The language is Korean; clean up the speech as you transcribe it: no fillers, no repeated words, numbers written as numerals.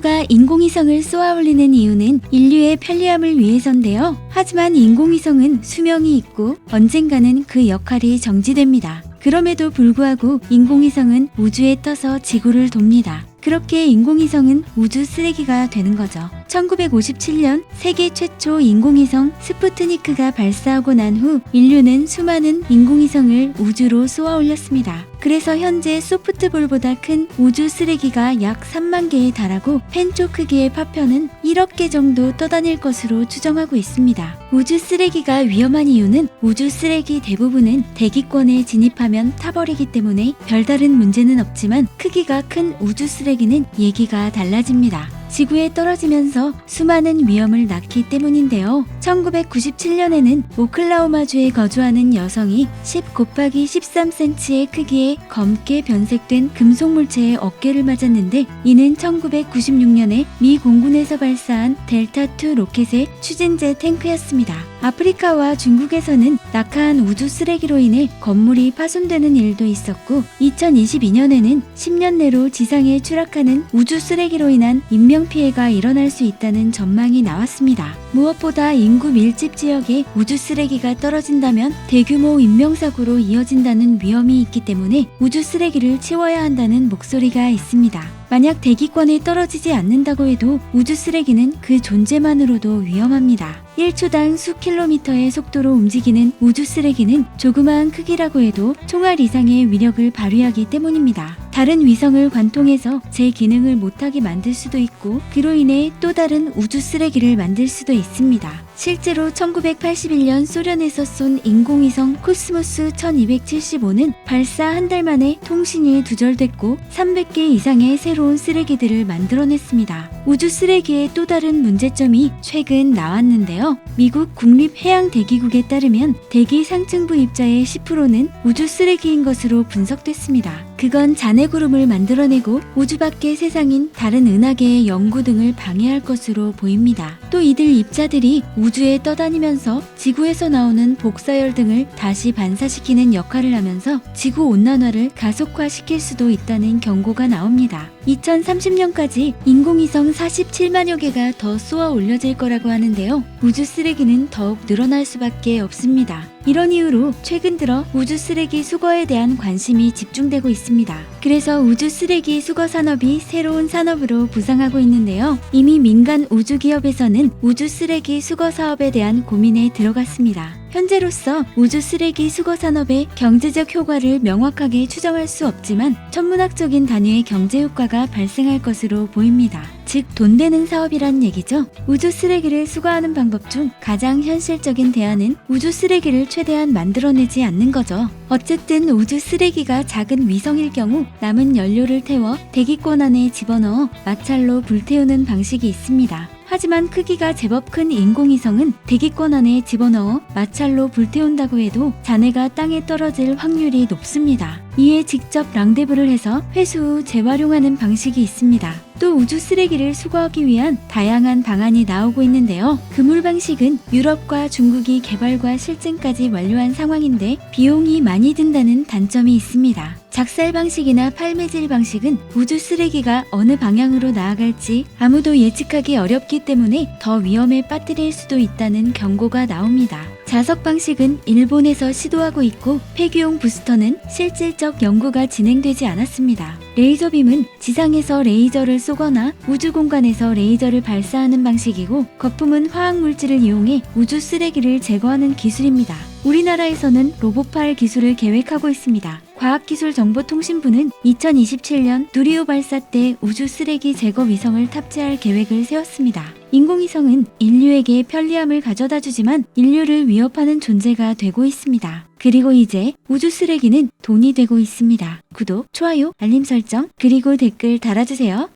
우주가 인공위성을 쏘아올리는 이유는 인류의 편리함을 위해서인데요. 하지만 인공위성은 수명이 있고 언젠가는 그 역할이 정지됩니다. 그럼에도 불구하고 인공위성은 우주에 떠서 지구를 돕니다. 그렇게 인공위성은 우주 쓰레기가 되는 거죠. 1957년 세계 최초 인공위성 스푸트니크가 발사하고 난 후 인류는 수많은 인공위성을 우주로 쏘아 올렸습니다. 그래서 현재 소프트볼보다 큰 우주 쓰레기가 약 3만 개에 달하고 펜초 크기의 파편은 1억 개 정도 떠다닐 것으로 추정하고 있습니다. 우주 쓰레기가 위험한 이유는 우주 쓰레기 대부분은 대기권에 진입하면 타버리기 때문에 별다른 문제는 없지만 크기가 큰 우주 쓰레기는 얘기가 달라집니다. 지구에 떨어지면서 수많은 위험을 낳기 때문인데요. 1997년에는 오클라호마주에 거주하는 여성이 10 곱하기 13cm의 크기의 검게 변색된 금속 물체의 어깨를 맞았는데 이는 1996년에 미 공군에서 발사한 델타2 로켓의 추진제 탱크였습니다. 아프리카와 중국에서는 낙하한 우주 쓰레기로 인해 건물이 파손되는 일도 있었고 2022년에는 10년 내로 지상에 추락하는 우주 쓰레기로 인한 인명피해가 일어날 수 있다는 전망이 나왔습니다. 무엇보다 인구 밀집 지역에 우주 쓰레기가 떨어진다면 대규모 인명사고로 이어진다는 위험이 있기 때문에 우주 쓰레기를 치워야 한다는 목소리가 있습니다. 만약 대기권에 떨어지지 않는다고 해도 우주 쓰레기는 그 존재만으로도 위험합니다. 1초당 수킬로미터의 속도로 움직이는 우주 쓰레기는 조그마한 크기라고 해도 총알 이상의 위력을 발휘하기 때문입니다. 다른 위성을 관통해서 제 기능을 못하게 만들 수도 있고 그로 인해 또 다른 우주 쓰레기를 만들 수도 있습니다. 실제로 1981년 소련에서 쏜 인공위성 코스모스 1275는 발사 한 달 만에 통신이 두절됐고 300개 이상의 새로운 쓰레기들을 만들어냈습니다. 우주 쓰레기의 또 다른 문제점이 최근 나왔는데요. 미국 국립해양대기국에 따르면 대기 상층부 입자의 10%는 우주 쓰레기인 것으로 분석됐습니다. 그건 잔해구름을 만들어내고 우주 밖의 세상인 다른 은하계의 연구 등을 방해할 것으로 보입니다. 또 이들 입자들이 우주에 떠다니면서 지구에서 나오는 복사열 등을 다시 반사시키는 역할을 하면서 지구 온난화를 가속화시킬 수도 있다는 경고가 나옵니다. 2030년까지 인공위성 47만여 개가 더 쏘아 올려질 거라고 하는데요. 우주 쓰레기는 더욱 늘어날 수밖에 없습니다. 이런 이유로 최근 들어 우주 쓰레기 수거에 대한 관심이 집중되고 있습니다. 그래서 우주 쓰레기 수거 산업이 새로운 산업으로 부상하고 있는데요. 이미 민간 우주 기업에서는 우주 쓰레기 수거 사업에 대한 고민에 들어갔습니다. 현재로서 우주 쓰레기 수거 산업의 경제적 효과를 명확하게 추정할 수 없지만 천문학적인 단위의 경제 효과가 발생할 것으로 보입니다. 즉 돈 되는 사업이란 얘기죠. 우주 쓰레기를 수거하는 방법 중 가장 현실적인 대안은 우주 쓰레기를 최대한 만들어내지 않는 거죠. 어쨌든 우주 쓰레기가 작은 위성일 경우 남은 연료를 태워 대기권 안에 집어넣어 마찰로 불태우는 방식이 있습니다. 하지만 크기가 제법 큰 인공위성은 대기권 안에 집어넣어 마찰로 불태운다고 해도 잔해가 땅에 떨어질 확률이 높습니다. 이에 직접 랑데부를 해서 회수 후 재활용하는 방식이 있습니다. 또 우주 쓰레기를 수거하기 위한 다양한 방안이 나오고 있는데요. 그물 방식은 유럽과 중국이 개발과 실증까지 완료한 상황인데 비용이 많이 든다는 단점이 있습니다. 작살 방식이나 팔매질 방식은 우주 쓰레기가 어느 방향으로 나아갈지 아무도 예측하기 어렵기 때문에 더 위험에 빠뜨릴 수도 있다는 경고가 나옵니다. 자석 방식은 일본에서 시도하고 있고 폐기용 부스터는 실질적 연구가 진행되지 않았습니다. 레이저빔은 지상에서 레이저를 쏘거나 우주 공간에서 레이저를 발사하는 방식이고 거품은 화학물질을 이용해 우주 쓰레기를 제거하는 기술입니다. 우리나라에서는 로보팔 기술을 계획하고 있습니다. 과학기술정보통신부는 2027년 누리호 발사 때 우주 쓰레기 제거 위성을 탑재할 계획을 세웠습니다. 인공위성은 인류에게 편리함을 가져다 주지만 인류를 위협하는 존재가 되고 있습니다. 그리고 이제 우주 쓰레기는 돈이 되고 있습니다. 구독, 좋아요, 알림 설정, 그리고 댓글 달아주세요.